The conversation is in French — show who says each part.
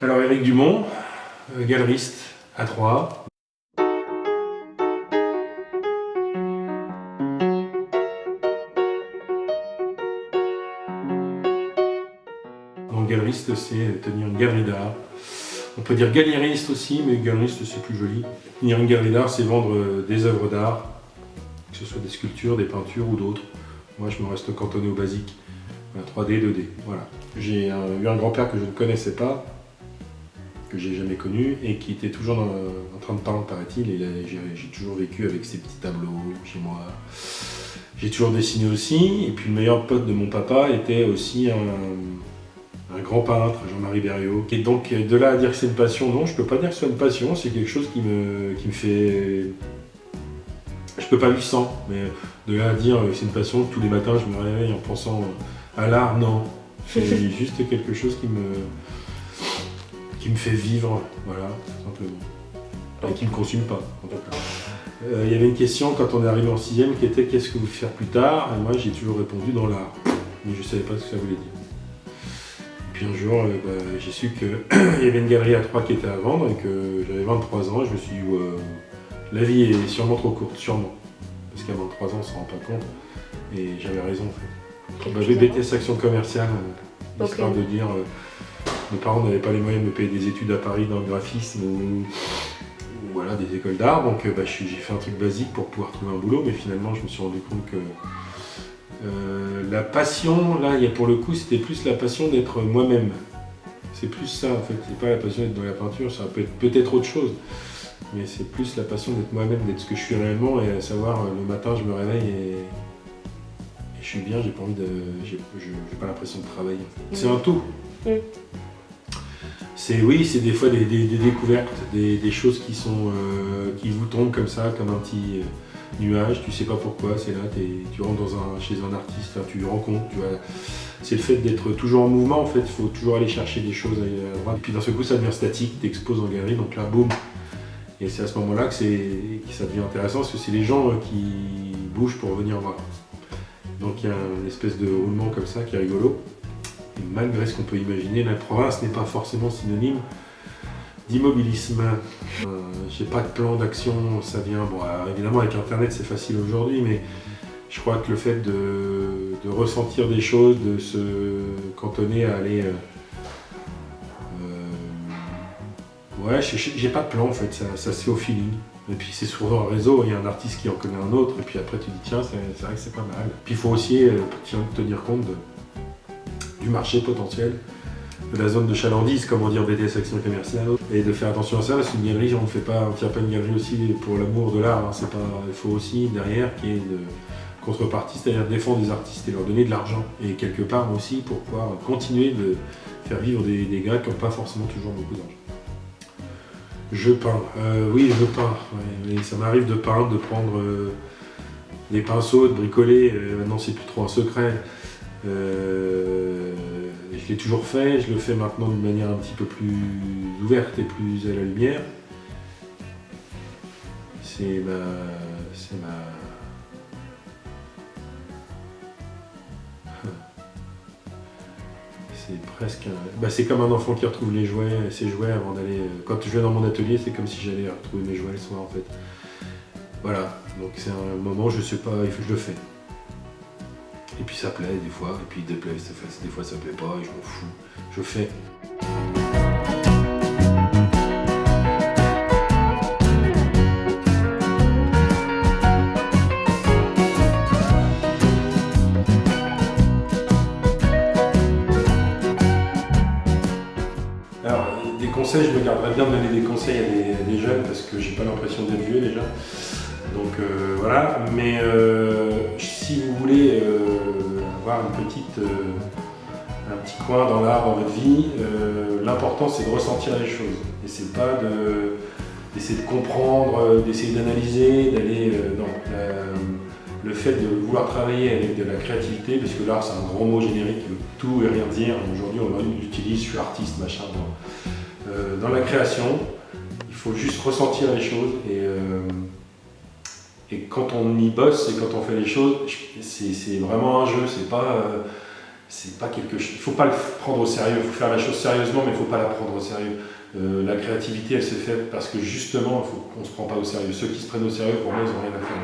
Speaker 1: Alors Éric Dumont, galeriste à Troyes. Donc galeriste, c'est tenir une galerie d'art. On peut dire galériste aussi, mais galeriste c'est plus joli. Tenir une galerie d'art, c'est vendre des œuvres d'art, que ce soit des sculptures, des peintures ou d'autres. Moi je me reste cantonné au basique, 3D, 2D, voilà. J'ai eu un grand-père que je ne connaissais pas, que j'ai jamais connu, et qui était toujours en train de peindre, paraît-il, et j'ai toujours vécu avec ces petits tableaux chez moi. J'ai toujours dessiné aussi, et puis le meilleur pote de mon papa était aussi un grand peintre, Jean-Marie Berriot. Et donc de là à dire que c'est une passion, non, je peux pas dire que ce soit une passion, c'est quelque chose qui me fait... Je peux pas vivre sans, mais de là à dire que c'est une passion, tous les matins je me réveille en pensant à l'art, non. C'est juste quelque chose qui me fait vivre, voilà, tout simplement. Et qui ne me consume pas, en tout cas. Il y avait une question quand on est arrivé en 6e qui était « Qu'est-ce que vous faire plus tard ?» Et moi j'ai toujours répondu « Dans l'art ». Mais je ne savais pas ce que ça voulait dire. Puis un jour, j'ai su qu'il y avait une galerie à Troyes qui était à vendre et que j'avais 23 ans et je me suis dit la vie est sûrement trop courte, sûrement. Parce qu'à 23 ans on ne s'en rend pas compte. Et j'avais raison en fait. J'avais BTS Action Commerciale, histoire de dire mes parents n'avaient pas les moyens de me payer des études à Paris dans le graphisme ou voilà, des écoles d'art, donc j'ai fait un truc basique pour pouvoir trouver un boulot, mais finalement je me suis rendu compte que la passion, là, pour le coup, c'était plus la passion d'être moi-même. C'est plus ça, en fait. C'est pas la passion d'être dans la peinture, ça peut être peut-être autre chose. Mais c'est plus la passion d'être moi-même, d'être ce que je suis réellement, et à savoir, le matin, je me réveille et je suis bien, j'ai pas envie de... J'ai pas l'impression de travailler. C'est un tout. Oui, c'est des fois des découvertes, des choses qui vous tombent comme ça, comme un petit... nuage, tu sais pas pourquoi, c'est là, tu rentres chez un artiste, tu rencontres, tu vois. C'est le fait d'être toujours en mouvement, en fait, il faut toujours aller chercher des choses à droite. Et puis d'un seul coup, ça devient statique, tu exposes en galerie, donc là, boum. Et c'est à ce moment-là que ça devient intéressant, parce que c'est les gens qui bougent pour venir voir. Donc il y a une espèce de roulement comme ça qui est rigolo. Et malgré ce qu'on peut imaginer, la province n'est pas forcément synonyme d'immobilisme. J'ai pas de plan d'action, ça vient. Bon, évidemment avec internet c'est facile aujourd'hui, mais je crois que le fait de ressentir des choses, de se cantonner à aller. Ouais, j'ai pas de plan en fait, ça se fait au feeling. Et puis c'est souvent un réseau, il y a un artiste qui en connaît un autre, et puis après tu dis tiens, c'est vrai que c'est pas mal. Puis il faut aussi tenir compte du marché potentiel, de la zone de chalandise, comment dire, BTS Action Commerciale, et de faire attention à ça, parce qu'une galerie, on ne tient pas une galerie aussi pour l'amour de l'art, hein, il faut aussi derrière qu'il y ait une contrepartie, c'est-à-dire défendre des artistes et leur donner de l'argent, et quelque part aussi pour pouvoir continuer de faire vivre des gars qui n'ont pas forcément toujours beaucoup d'argent. Je peins, oui je peins, ouais, ça m'arrive de peindre, de prendre des pinceaux, de bricoler, maintenant c'est plus trop un secret. Je l'ai toujours fait, je le fais maintenant de manière un petit peu plus ouverte et plus à la lumière. C'est presque... c'est comme un enfant qui retrouve ses jouets avant d'aller... Quand je vais dans mon atelier, c'est comme si j'allais retrouver mes jouets le soir en fait. Voilà, donc c'est un moment, je sais pas, je le fais. Et puis ça plaît des fois, et puis des fois ça plaît pas, et je m'en fous. Je fais. Alors, des conseils, je me garderais bien de donner des conseils à des jeunes, parce que j'ai pas l'impression d'être vieux déjà. Donc voilà, mais si vous voulez avoir un petit coin dans l'art dans votre vie, l'important c'est de ressentir les choses. Et c'est pas d'essayer de comprendre, d'essayer d'analyser, d'aller le fait de vouloir travailler avec de la créativité, parce que l'art c'est un grand mot générique qui veut tout et rien dire. Aujourd'hui on l'utilise, je suis artiste, machin. Dans la création, il faut juste ressentir les choses et quand on y bosse et quand on fait les choses, c'est vraiment un jeu, c'est pas c'est pas quelque chose. Il faut pas le prendre au sérieux. Il faut faire la chose sérieusement, mais il faut pas la prendre au sérieux. La créativité, elle se fait parce que justement, on se prend pas au sérieux. Ceux qui se prennent au sérieux, pour moi, ils ont rien à faire.